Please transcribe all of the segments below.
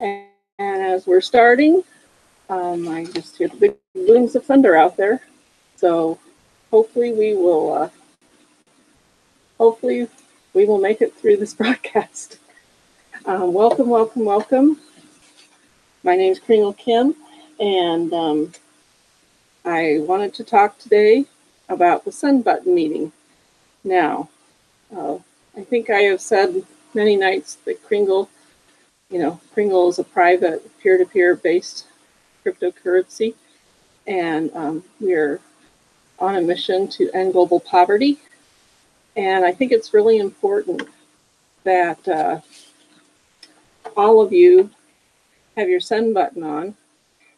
And as we're starting, I just hear the big booms of thunder out there. So hopefully we will make it through this broadcast. Welcome, welcome, welcome. My name is Kringle Kim, and I wanted to talk today about the Sun Button meeting. Now, I think I have said many nights that Kringle is a private peer-to-peer based cryptocurrency, and we're on a mission to end global poverty. And I think it's really important that all of you have your Sun Button on.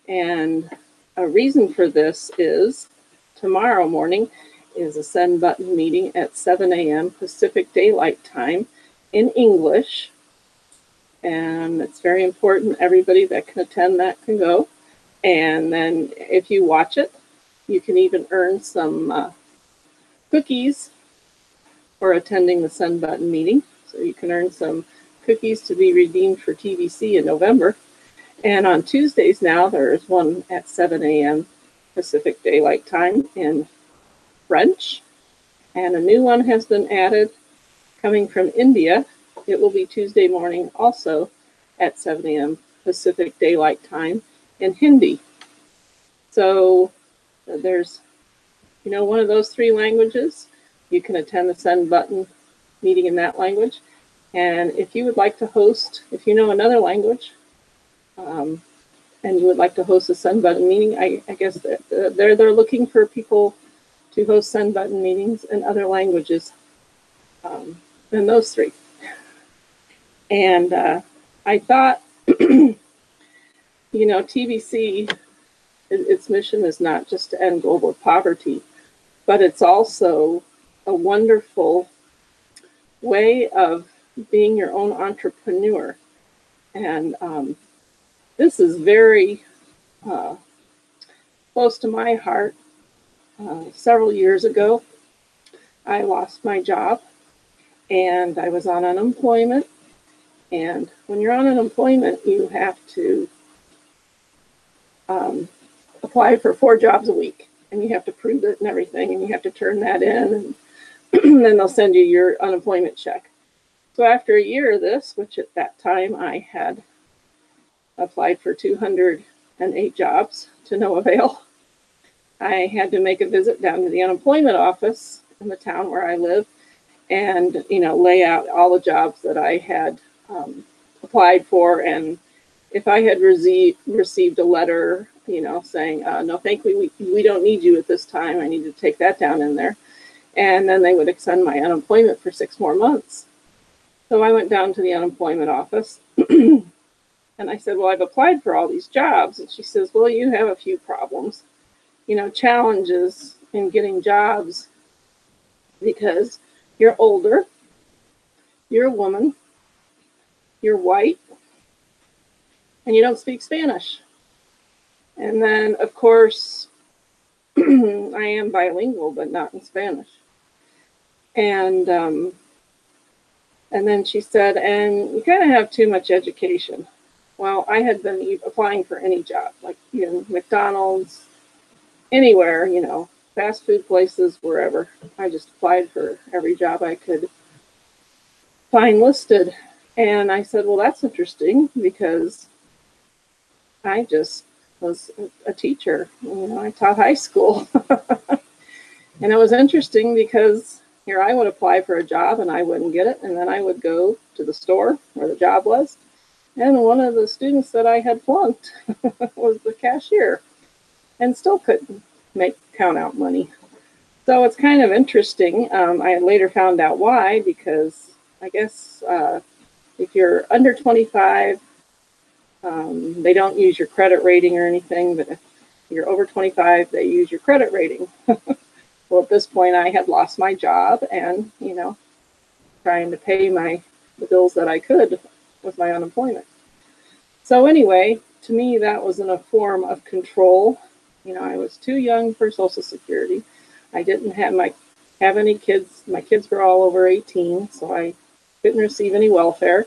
And a reason for this is tomorrow morning is a Sun Button meeting at 7 a.m. Pacific Daylight Time in English. And it's very important. Everybody that can attend that can go. And then if you watch it, you can even earn some cookies for attending the Sun Button meeting. So you can earn some cookies to be redeemed for TVC in November. And on Tuesdays now, there's one at 7 a.m. Pacific Daylight Time in French. And a new one has been added coming from India. It will be Tuesday morning also at 7 a.m. Pacific Daylight Time in Hindi. So there's, one of those three languages. You can attend the Sun Button meeting in that language. And if you would like to host, if you know another language, and you would like to host a Sun Button meeting, I guess they're looking for people to host Sun Button meetings in other languages than those three. And I thought, TVC, its mission is not just to end global poverty, but it's also a wonderful way of being your own entrepreneur. And this is very close to my heart. Several years ago, I lost my job and I was on unemployment. And when you're on unemployment, you have to apply for 4 jobs a week, and you have to prove it and everything, and you have to turn that in, and then they'll send you your unemployment check. So after a year of this, which at that time I had applied for 208 jobs to no avail, I had to make a visit down to the unemployment office in the town where I live and, lay out all the jobs that I had applied for. And if I had received a letter, saying, no, thank you, we don't need you at this time, I need to take that down in there. And then they would extend my unemployment for 6 more months. So I went down to the unemployment office and I said, well, I've applied for all these jobs. And she says, well, you have a few problems, challenges in getting jobs because you're older, you're a woman, you're white, and you don't speak Spanish. And then, of course, I am bilingual, but not in Spanish. And then she said, and you kind of have too much education. Well, I had been applying for any job, like, McDonald's, anywhere, fast food places, wherever. I just applied for every job I could find listed. And I said, well, that's interesting because I just was a teacher. I taught high school. And it was interesting because here I would apply for a job and I wouldn't get it. And then I would go to the store where the job was. And one of the students that I had flunked was the cashier and still couldn't count out money. So it's kind of interesting. I later found out why, because I guess if you're under 25, they don't use your credit rating or anything, but if you're over 25, they use your credit rating. Well, at this point, I had lost my job and, trying to pay the bills that I could with my unemployment. So anyway, to me, that was in a form of control. I was too young for Social Security. I didn't have any kids. My kids were all over 18, so I couldn't receive any welfare.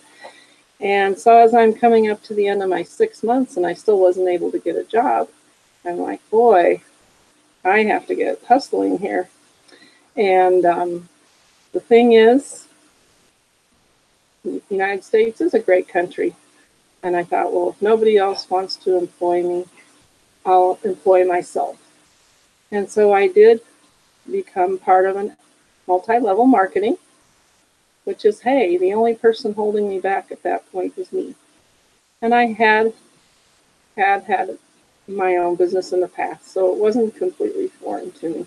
And so as I'm coming up to the end of my 6 months and I still wasn't able to get a job, I'm like, boy, I have to get hustling here. And the thing is, the United States is a great country. And I thought, well, if nobody else wants to employ me, I'll employ myself. And so I did become part of a multi-level marketing, which is, hey, the only person holding me back at that point was me. And I had my own business in the past, so it wasn't completely foreign to me.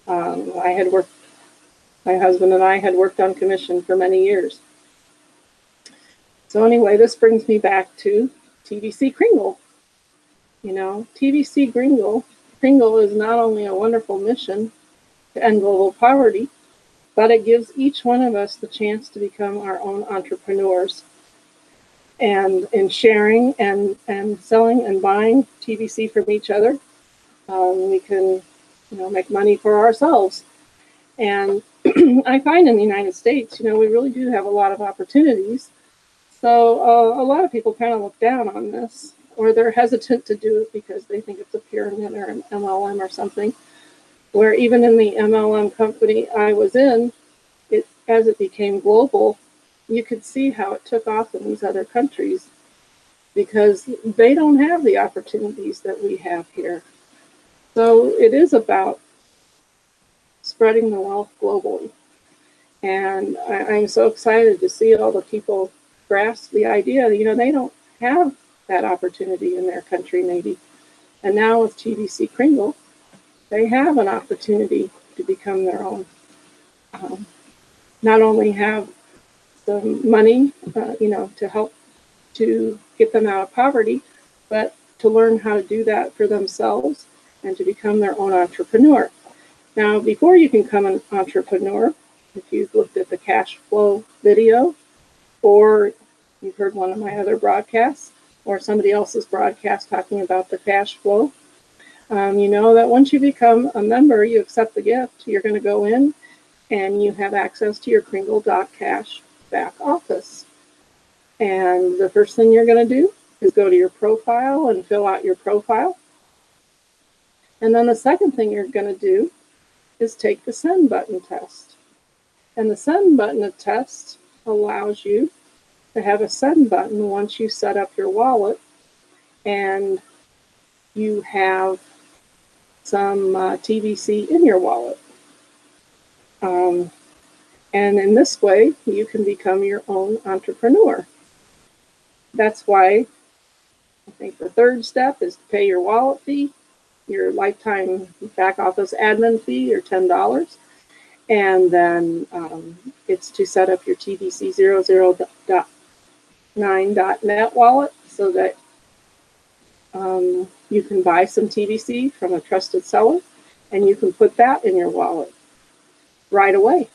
My husband and I had worked on commission for many years. So anyway, this brings me back to TVC Kringle. You know, TVC Kringle is not only a wonderful mission to end global poverty, but it gives each one of us the chance to become our own entrepreneurs. And in sharing and selling and buying TVC from each other, we can, make money for ourselves. And I find in the United States, we really do have a lot of opportunities. So a lot of people kind of look down on this, or they're hesitant to do it because they think it's a pyramid or an MLM or something. Where even in the MLM company I was in, as it became global, you could see how it took off in these other countries because they don't have the opportunities that we have here. So it is about spreading the wealth globally. And I'm so excited to see all the people grasp the idea that, they don't have that opportunity in their country maybe. And now with TVC Kringle, they have an opportunity to become their own. Not only have the money, to help to get them out of poverty, but to learn how to do that for themselves and to become their own entrepreneur. Now, before you can become an entrepreneur, if you've looked at the cash flow video, or you've heard one of my other broadcasts, or somebody else's broadcast talking about the cash flow, you know that once you become a member, you accept the gift, you're going to go in and you have access to your Kringle.cash back office. And the first thing you're going to do is go to your profile and fill out your profile. And then the second thing you're going to do is take the send button test. And the send button test allows you to have a send button once you set up your wallet and you have some TVC in your wallet. And in this way, you can become your own entrepreneur. That's why I think the third step is to pay your wallet fee, your lifetime back office admin fee, your $10. And then it's to set up your TVC 00.9.net wallet so that you can buy some TVC from a trusted seller and you can put that in your wallet right away.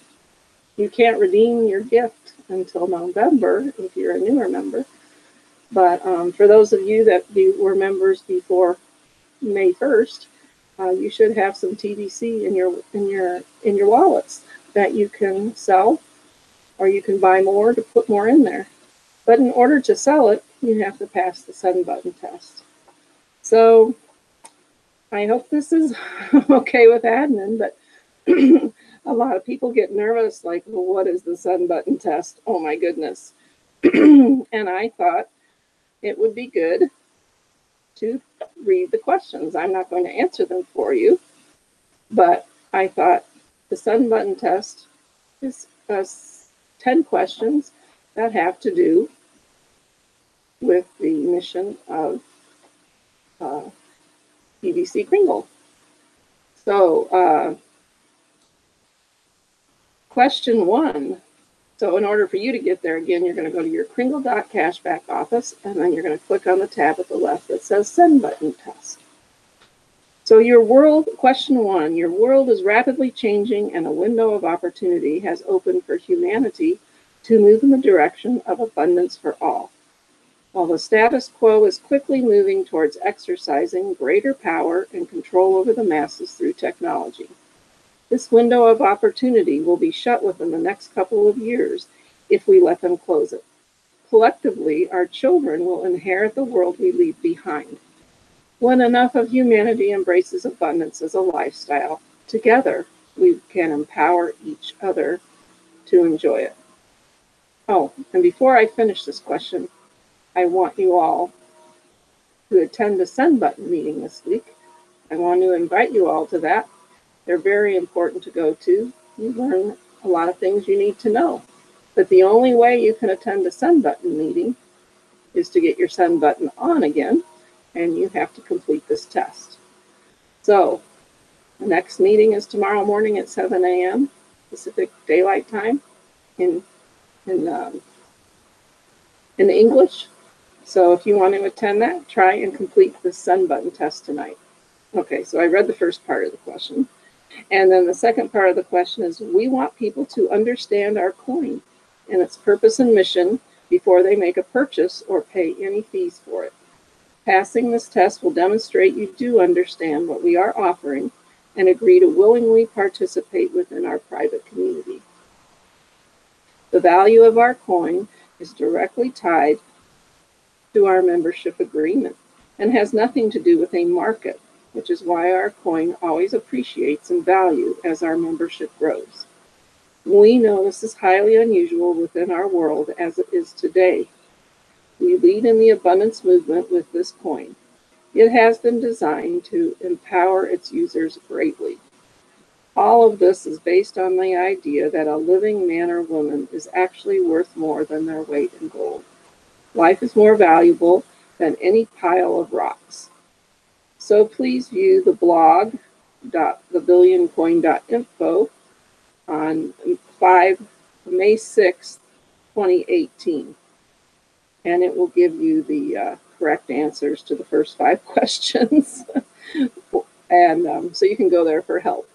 You can't redeem your gift until November if you're a newer member. But for those of you that were members before May 1st, you should have some TVC in your wallets that you can sell, or you can buy more to put more in there. But in order to sell it, you have to pass the send button test. So I hope this is okay with admin, but a lot of people get nervous, like, well, what is the send button test? Oh my goodness. And I thought it would be good to read the questions. I'm not going to answer them for you, but I thought the send button test is 10 questions that have to do with the mission of TVC Kringle. So question 1. So in order for you to get there, again, you're going to go to your Kringle.cash back office, and then you're going to click on the tab at the left that says Send Button Test. So question 1, your world is rapidly changing and a window of opportunity has opened for humanity to move in the direction of abundance for all. While the status quo is quickly moving towards exercising greater power and control over the masses through technology. This window of opportunity will be shut within the next couple of years if we let them close it. Collectively, our children will inherit the world we leave behind. When enough of humanity embraces abundance as a lifestyle, together we can empower each other to enjoy it. Oh, and before I finish this question, I want you all to attend the Send Button meeting this week. I want to invite you all to that. They're very important to go to. You learn a lot of things you need to know. But the only way you can attend a Send Button meeting is to get your Send Button on again, and you have to complete this test. So the next meeting is tomorrow morning at 7 a.m. Pacific Daylight Time in English. So if you want to attend that, try and complete the Send Button test tonight. Okay, so I read the first part of the question. And then the second part of the question is, we want people to understand our coin and its purpose and mission before they make a purchase or pay any fees for it. Passing this test will demonstrate you do understand what we are offering and agree to willingly participate within our private community. The value of our coin is directly tied to our membership agreement and has nothing to do with a market, which is why our coin always appreciates in value as our membership grows. We know this is highly unusual within our world as it is today. We lead in the abundance movement with this coin. It has been designed to empower its users greatly. All of this is based on the idea that a living man or woman is actually worth more than their weight in gold. Life is more valuable than any pile of rocks. So please view the blog thebillioncoin.info on May 6th, 2018. And it will give you the correct answers to the first 5 questions. And so you can go there for help.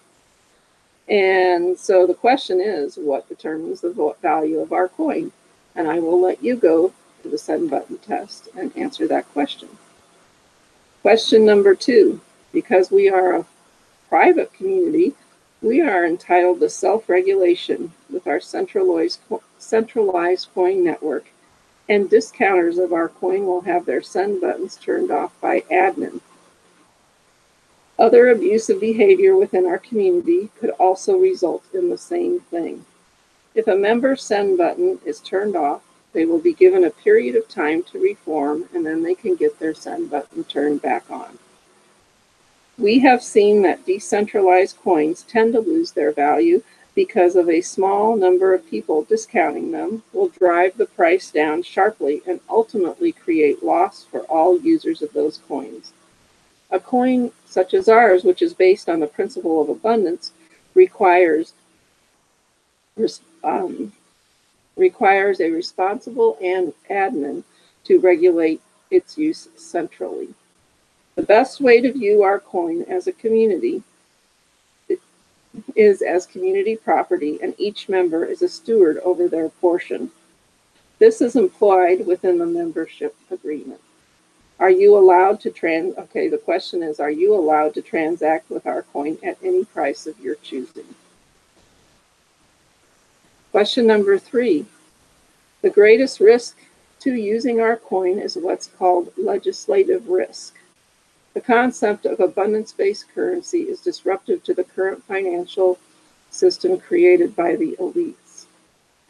And so the question is, what determines the value of our coin? And I will let you go to the Send Button test and answer that question. Question number 2, because we are a private community, we are entitled to self-regulation with our centralized coin network, and discounters of our coin will have their Send Buttons turned off by admin. Other abusive behavior within our community could also result in the same thing. If a member's Send Button is turned off, they will be given a period of time to reform, and then they can get their Send Button turned back on. We have seen that decentralized coins tend to lose their value because of a small number of people discounting them will drive the price down sharply and ultimately create loss for all users of those coins. A coin such as ours, which is based on the principle of abundance, requires a responsible admin to regulate its use centrally. The best way to view our coin as a community is as community property, and each member is a steward over their portion. This is implied within the membership agreement. Are you allowed to the question is, are you allowed to transact with our coin at any price of your choosing? Question number 3. The greatest risk to using our coin is what's called legislative risk. The concept of abundance-based currency is disruptive to the current financial system created by the elites.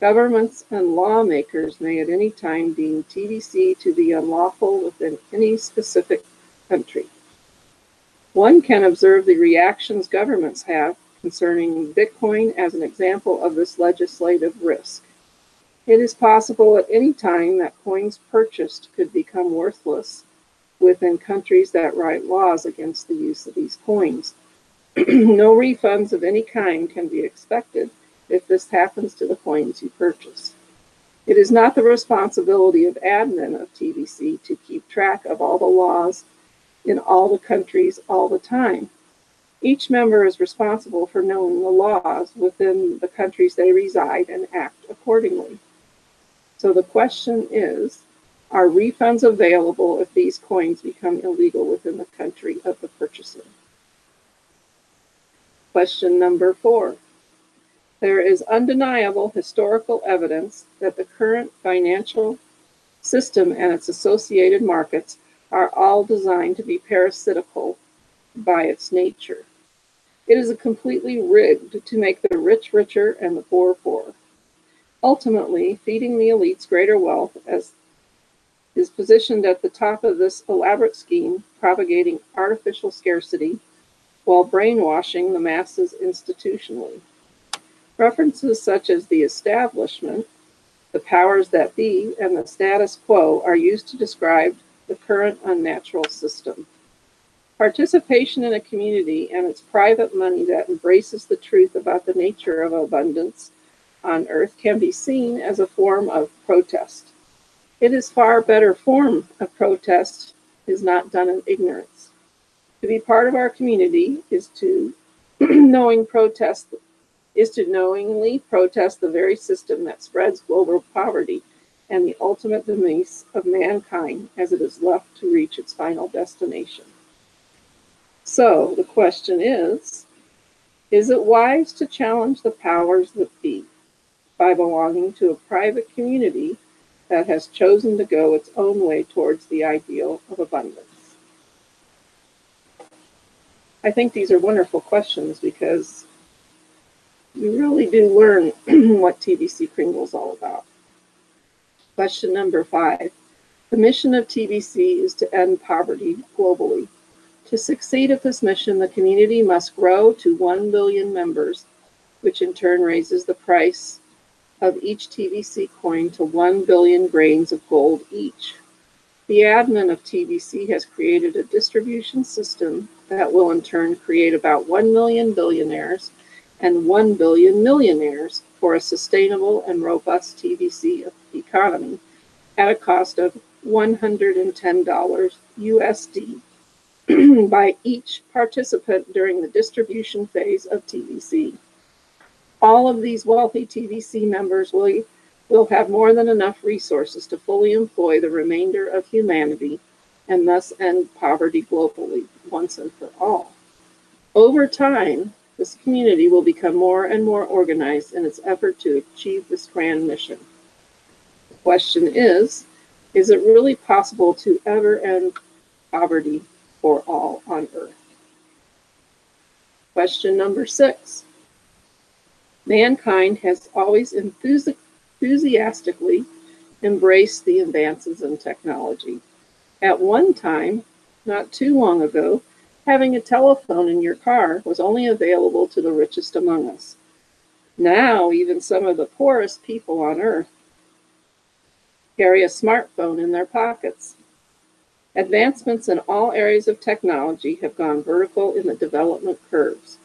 Governments and lawmakers may at any time deem TBC to be unlawful within any specific country. One can observe the reactions governments have concerning Bitcoin as an example of this legislative risk. It is possible at any time that coins purchased could become worthless within countries that write laws against the use of these coins. No refunds of any kind can be expected if this happens to the coins you purchase. It is not the responsibility of admin of TBC to keep track of all the laws in all the countries all the time. Each member is responsible for knowing the laws within the countries they reside and act accordingly. So the question is, are refunds available if these coins become illegal within the country of the purchaser? Question number 4. There is undeniable historical evidence that the current financial system and its associated markets are all designed to be parasitical by its nature. It is completely rigged to make the rich richer and the poor poorer. Ultimately, feeding the elites greater wealth as is positioned at the top of this elaborate scheme, propagating artificial scarcity while brainwashing the masses institutionally. References such as the establishment, the powers that be, and the status quo are used to describe the current unnatural system. Participation in a community and its private money that embraces the truth about the nature of abundance on earth can be seen as a form of protest. It is far better form of protest is not done in ignorance. To be part of our community is to knowingly protest the very system that spreads global poverty and the ultimate demise of mankind as it is left to reach its final destination. So the question is it wise to challenge the powers that be by belonging to a private community that has chosen to go its own way towards the ideal of abundance? I think these are wonderful questions because you really do learn what TBC Kringle is all about. Question number 5. The mission of TBC is to end poverty globally. To succeed at this mission, the community must grow to 1 billion members, which in turn raises the price of each TBC coin to 1 billion grains of gold each. The admin of TBC has created a distribution system that will in turn create about 1 million billionaires and 1 billion millionaires for a sustainable and robust TBC economy at a cost of $110 USD by each participant during the distribution phase of TBC. All of these wealthy TBC members will have more than enough resources to fully employ the remainder of humanity and thus end poverty globally once and for all. Over time, this community will become more and more organized in its effort to achieve this grand mission. The question is it really possible to ever end poverty for all on earth? Question number 6. Mankind has always enthusiastically embraced the advances in technology. At one time, not too long ago, having a telephone in your car was only available to the richest among us. Now, even some of the poorest people on earth carry a smartphone in their pockets. Advancements in all areas of technology have gone vertical in the development curves.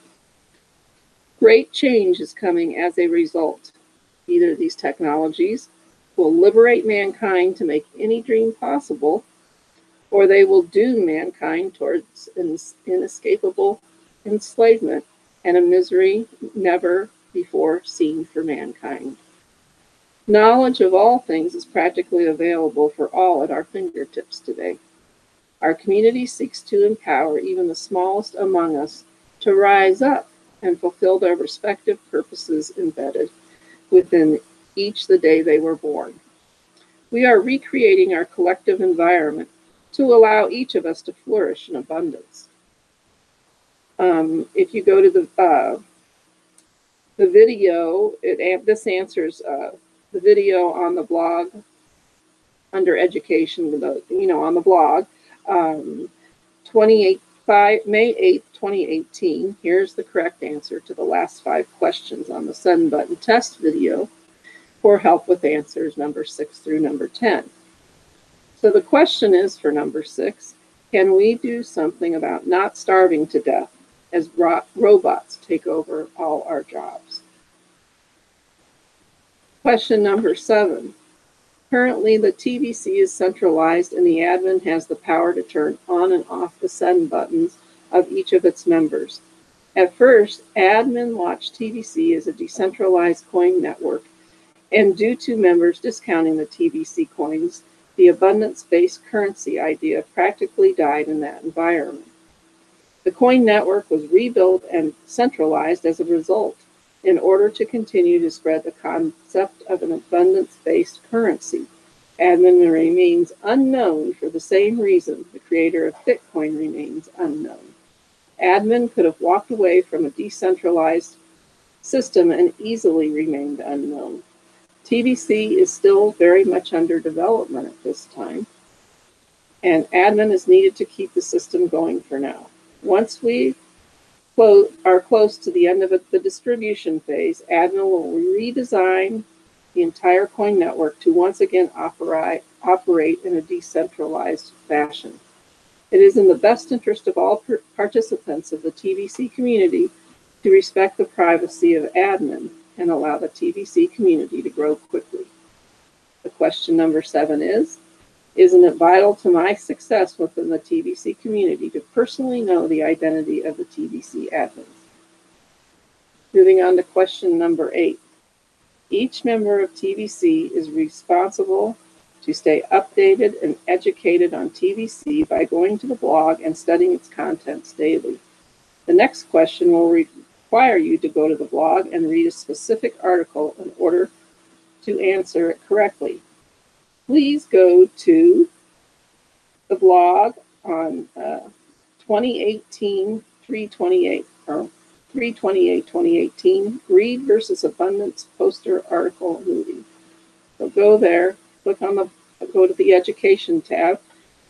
Great change is coming as a result. Either these technologies will liberate mankind to make any dream possible, or they will doom mankind towards inescapable enslavement and a misery never before seen for mankind. Knowledge of all things is practically available for all at our fingertips today. Our community seeks to empower even the smallest among us to rise up and fulfill their respective purposes embedded within each the day they were born. We are recreating our collective environment to allow each of us to flourish in abundance. If you go to the video, this answers the video on the blog under education, on the blog, 28 May 8th, 2018. Here's the correct answer to the last 5 questions on the send button test video for help with answers number 6 through number 10. So the question is for number 6, can we do something about not starving to death as robots take over all our jobs? Question number 7. Currently, the TBC is centralized and the admin has the power to turn on and off the send buttons of each of its members. At first, admin launched TBC as a decentralized coin network, and due to members discounting the TBC coins, the abundance-based currency idea practically died in that environment. The coin network was rebuilt and centralized as a result in order to continue to spread the concept of an abundance-based currency. Admin remains unknown for the same reason the creator of Bitcoin remains unknown. Admin could have walked away from a decentralized system and easily remained unknown. TBC is still very much under development at this time, and admin is needed to keep the system going for now. Once we are close to the end of the distribution phase, admin will redesign the entire coin network to once again operate in a decentralized fashion. It is in the best interest of all participants of the TBC community to respect the privacy of admin and allow the TBC community to grow quickly. The question number 7 is, isn't it vital to my success within the TBC community to personally know the identity of the TBC admins? Moving on to question number 8. Each member of TBC is responsible to stay updated and educated on TBC by going to the blog and studying its contents daily. The next question will require you to go to the blog and read a specific article in order to answer it correctly. Please go to the blog on 3/28/2018 Greed versus Abundance poster article movie. So go there, go to the education tab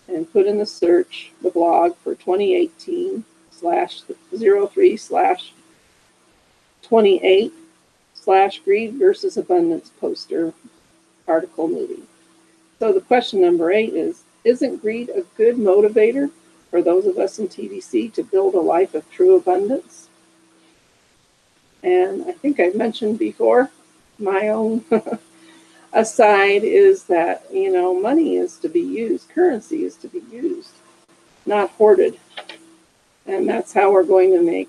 and put in the search the blog for 2018/03/28/Greed versus Abundance poster article movie. So the question number 8 is, isn't greed a good motivator for those of us in TBC to build a life of true abundance? And I think I've mentioned before, my own aside is that, money is to be used, currency is to be used, not hoarded. And that's how we're going to make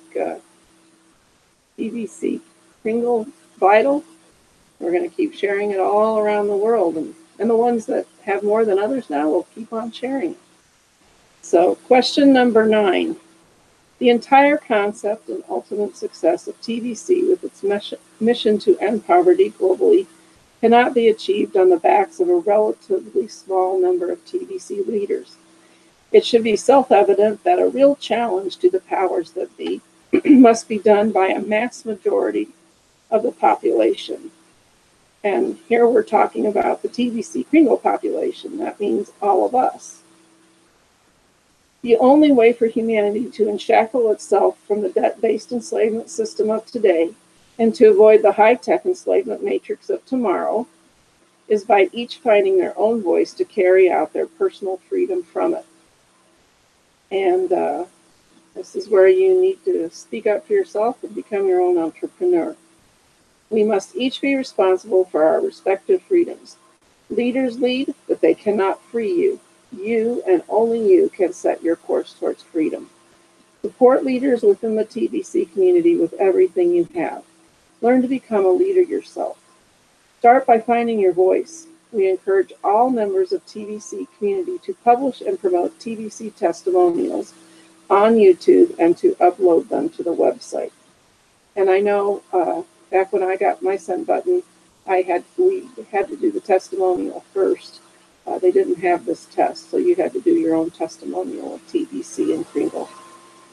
TBC Kringle vital. We're going to keep sharing it all around the world. And the ones that have more than others now will keep on sharing it. So question number 9. The entire concept and ultimate success of TBC with its mission to end poverty globally cannot be achieved on the backs of a relatively small number of TBC leaders. It should be self-evident that a real challenge to the powers that be must be done by a mass majority of the population. And here we're talking about the TBC Kringle population. That means all of us. The only way for humanity to unshackle itself from the debt-based enslavement system of today and to avoid the high-tech enslavement matrix of tomorrow is by each finding their own voice to carry out their personal freedom from it. And this is where you need to speak up for yourself and become your own entrepreneur. We must each be responsible for our respective freedoms. Leaders lead, but they cannot free you. You and only you can set your course towards freedom. Support leaders within the TBC community with everything you have. Learn to become a leader yourself. Start by finding your voice. We encourage all members of TBC community to publish and promote TBC testimonials on YouTube and to upload them to the website. And I know back when I got my send button, we had to do the testimonial first. They didn't have this test, so you had to do your own testimonial of TBC and Kringle.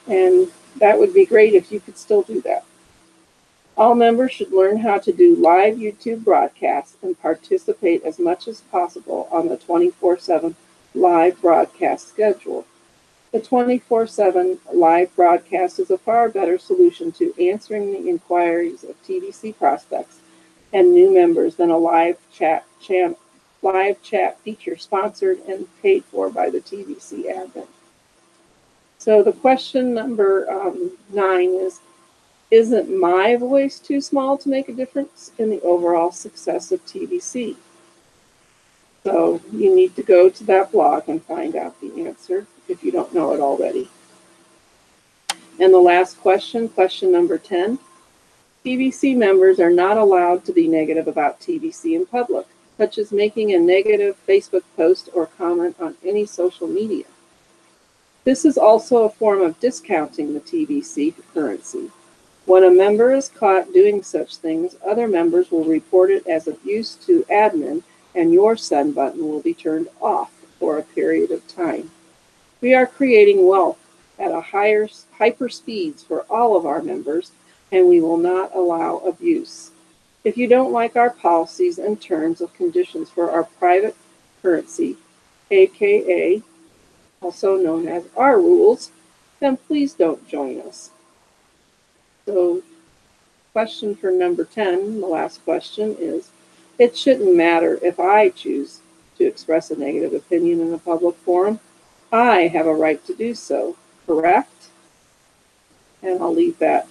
And that would be great if you could still do that. All members should learn how to do live YouTube broadcasts and participate as much as possible on the 24/7 live broadcast schedule. The 24/7 live broadcast is a far better solution to answering the inquiries of TBC prospects and new members than a live chat feature sponsored and paid for by the TBC admin. So the question number 9 is, isn't my voice too small to make a difference in the overall success of TBC? So you need to go to that blog and find out the answer if you don't know it already. And the last question, question number 10. TBC members are not allowed to be negative about TBC in public, such as making a negative Facebook post or comment on any social media. This is also a form of discounting the TBC currency. When a member is caught doing such things, other members will report it as abuse to admin and your send button will be turned off for a period of time. We are creating wealth at a hyper speeds for all of our members, and we will not allow abuse. If you don't like our policies and terms of conditions for our private currency, aka also known as our rules, then please don't join us. So question for number 10, the last question is, it shouldn't matter if I choose to express a negative opinion in a public forum. I have a right to do so, correct? And I'll leave that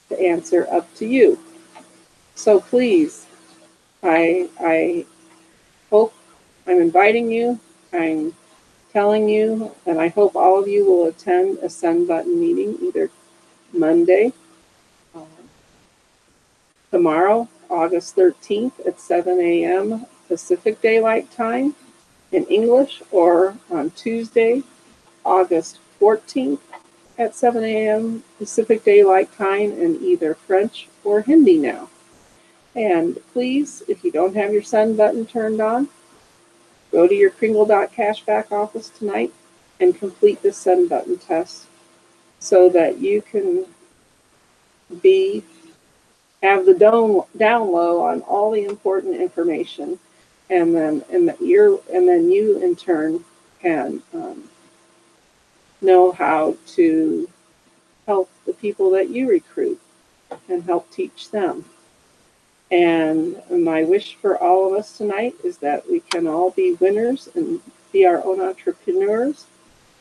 to answer up to you. So please, I hope, I'm inviting you, I'm telling you, and I hope all of you will attend a send button meeting either Monday, tomorrow, August 13th at 7 a.m. Pacific Daylight Time in English, or on Tuesday, August 14th at 7 a.m. Pacific Daylight Time in either French or Hindi now. And please, if you don't have your send button turned on, go to your Kringle.cashback office tonight and complete the send button test so that you can have the down low on all the important information, and then you in turn can know how to help the people that you recruit and help teach them. And my wish for all of us tonight is that we can all be winners and be our own entrepreneurs.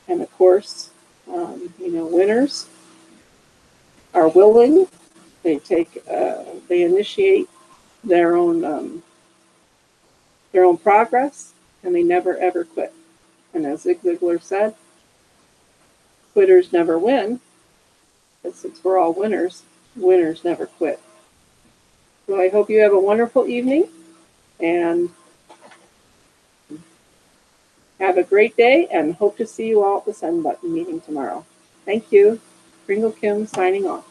And of course, winners are willing. They initiate their own progress, and they never ever quit. And as Zig Ziglar said, quitters never win. But since we're all winners, winners never quit. So I hope you have a wonderful evening and have a great day, and hope to see you all at the send button meeting tomorrow. Thank you. Kringle Kim signing off.